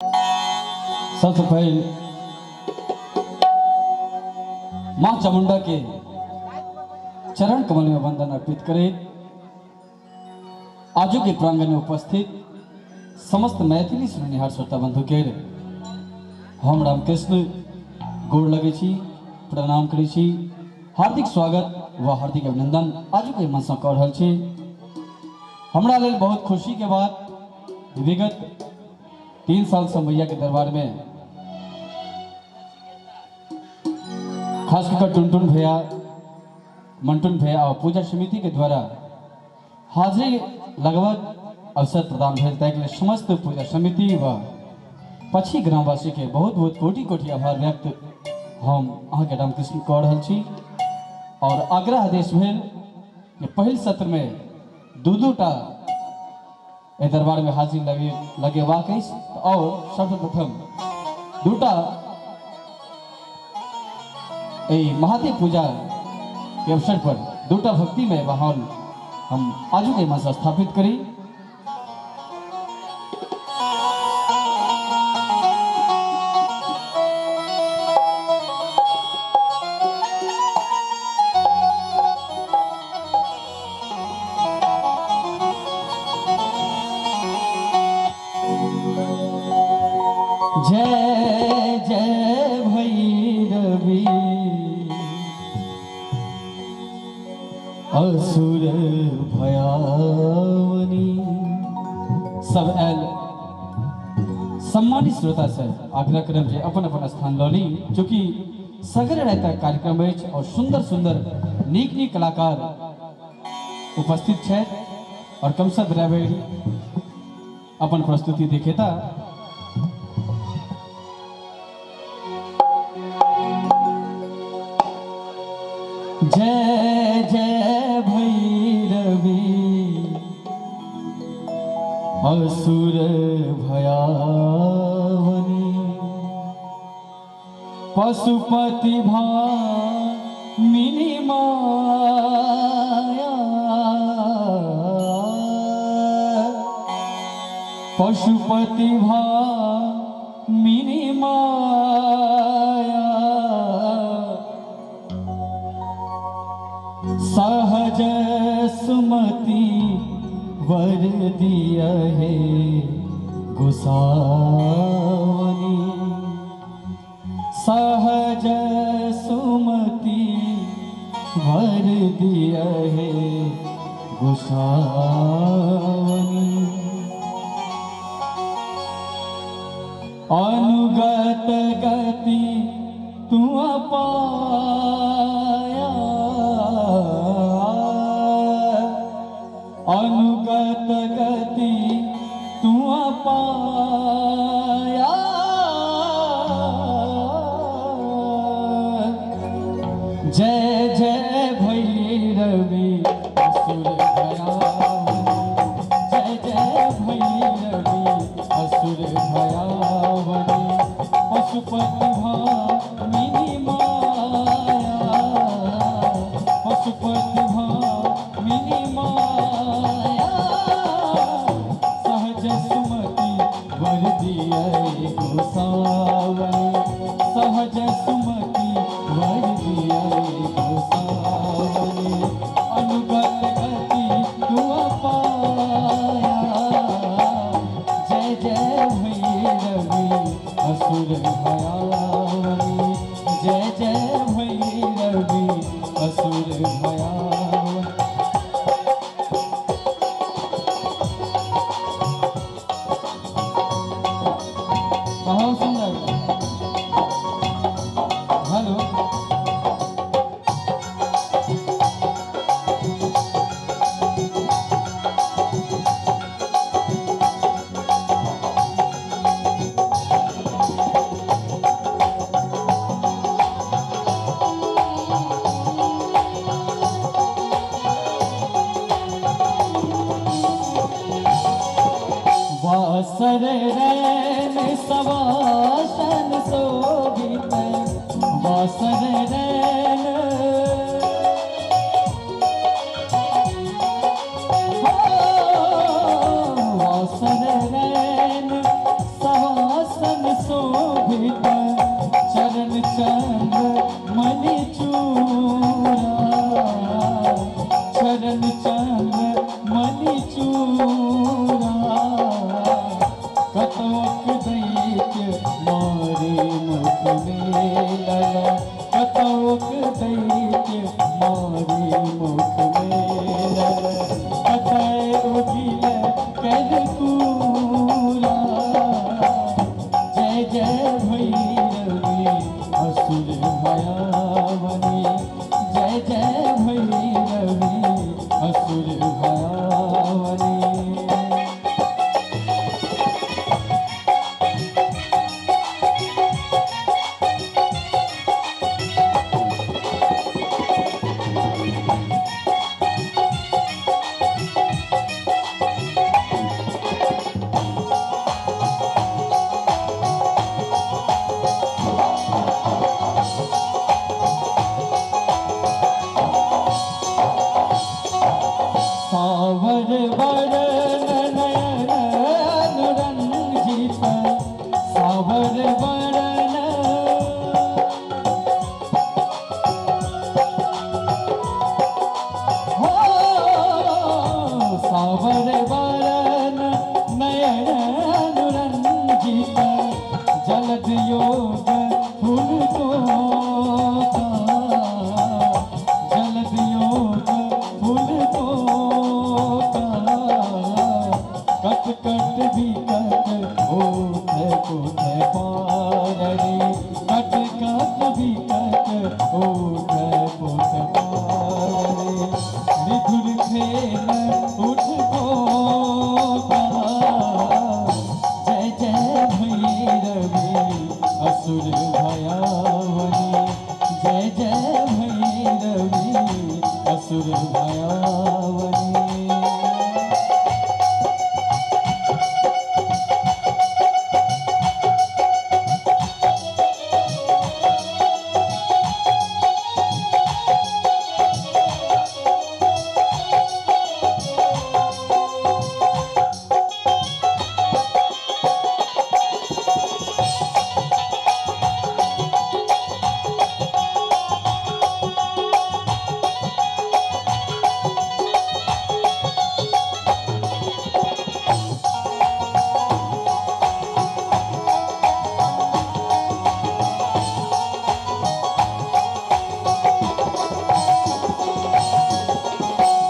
सबसे पहले मां चामुंडा के चरण कमल में वंदन अर्पित करें। आजू के प्रांगण में उपस्थित समस्त मैथिली सुननिहार श्रोता बंधु के हम रामकृष्ण गोड़ लगे छी, प्रणाम करै छी, हार्दिक स्वागत व हार्दिक अभिनंदन आजू के मंच कर रहल छी। हमरा लेल बहुत खुशी के बात विगत 3 साल से मैया के दरबार में खास कर टुनटुन भैया, मंटुन भैया और पूजा समिति के द्वारा हाजिरी लगभग अवसर प्रदान भेल ताहि के लिए समस्त पूजा समिति व पक्षी ग्रामवासी के बहुत बहुत कोटि कोटि आभार व्यक्त हम अहाँके रामकृष्ण कऽ रहल छी। और आग्रह आदेश भेल जे पहिल सत्र में दू टा दरबार में हाजिरी लगेबाक अछि और सर्वप्रथम 2टा महादेव पूजा के अवसर पर 2टा भक्तिमय माहौल हम आजू के मंच स्थापित करी। जय जय भैरवी असुर भयावनी। सब आयल सम्मानित श्रोता से आग्रह करब जे अपन अपन स्थान लऽ ली, चूँकि सगर राति कार्यक्रम अछि और सुंदर सुंदर नीक नीक कलाकार उपस्थित छथि और कमसा ड्राइवर अपन प्रस्तुति देखेता। जय जय भैरवी असुर भयावनी, पशुपति भामिनी माया, पशुपति भामिनी माया, सहज सुमति वर दिया है गोसावनी, सहज सुमति वर दिया है गोसावनी। अनुगत गति तू पाया, अनुगत गति तू पाया, जय जय भैरवी असुर भयावनी, जय जय भैरवी असुर भयावनी, पशुपति भामिनी माया, पशुपति भामिनी माया, सहज सुमति वर दिया गोसावनी, सहज सुमति वर दिया गोसावनी, अनुगत गति तू पाया, जय जय भैरवी असुर भयावनी, जय जय भैरवी असुर भयावनी। बहुत सुंदर। हेलो वासर रैन सवासन शोभित, वासर रैन वासर रैन सवासन जीता चरण चंद मणि चूरा चरण चंद मणि चूरा कतवक दैत्य मारे मुख में लला कतवक दैत्य मारे मुख में लला कतय उगिल कर कूरा जय जय भैरवी असुर भयावनी जय जय भैरवी असुर भयावनी सावर वरण नयन अनुरंजित सावर वरण हो सावर वरण नयन अनुरंजित जलद योग फूल को जलद योग फूल को कट कट भी कट ओठ कोठ पारणी कट कट भी कट ओठ कोठ पारणी निधुर खेल उठ गोपा जय जय भैरवी असुर भयावनी जय जय भैरवी असुर भयावनी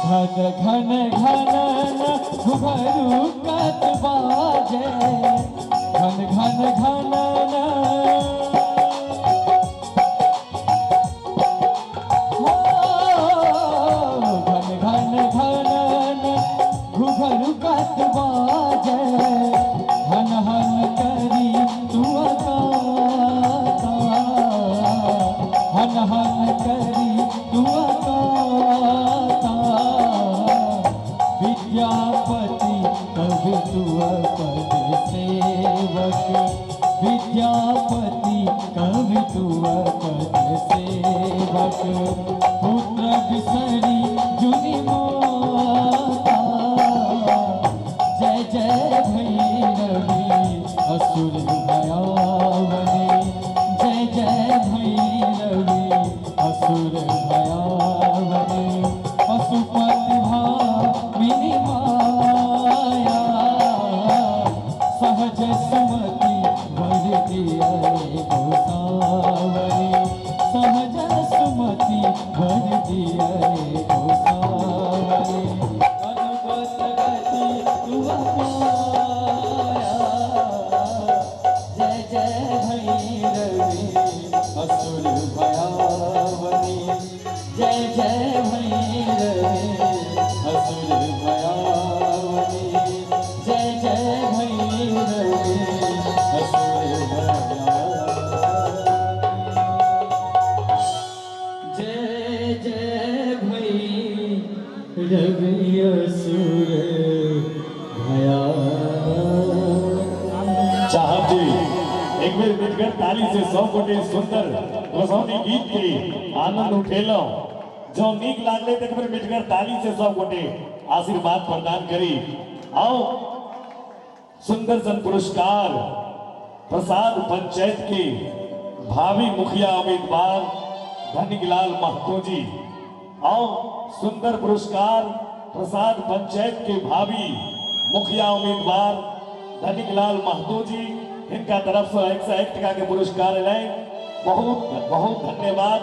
घन घन घन घुघरू कत बाजे घन घन घन घन घन घन घुघरू कत बाजे हन हन करी तू हन हन करी तू विद्यापति कवि तुअ पद सेवक विद्यापति कवि तुअ पद सेवक पुत्र बिसरी जुनि माता जय जय भैरवी असुर भयावनी जय जय भैरवी असुर भयावनी पशुपति भामिनी माया सहज सुमति वर दिया गोसावरी सहज सुमति वर दिया गोसावरी अनुगत गति तुअ पाया जय जय भैरवी असुर भयावनी जय जय भैरवी असुर भयावनी जय जय भैरवी असुर भयावनी जय जय भैरवी असुर भयावनी। चाहत जी एक बेर मिलकर ताली से 100 कोटि सुंदर गोसाउनी गीत के आनंद उठेलो जो नीक लागले तक पर मिलकर ताली से 100 कोटि आशीर्वाद प्रदान करी आओ सुंदर सन पुरस्कार प्रसाद पंचायत के भावी मुखिया उम्मीदवार धनिकलाल महतो जी और सुंदर पुरस्कार प्रसाद पंचायत के भावी मुखिया उम्मीदवार धनिकलाल महतो जी, इनका तरफ से 101 टका के पुरस्कार लाए। बहुत बहुत धन्यवाद।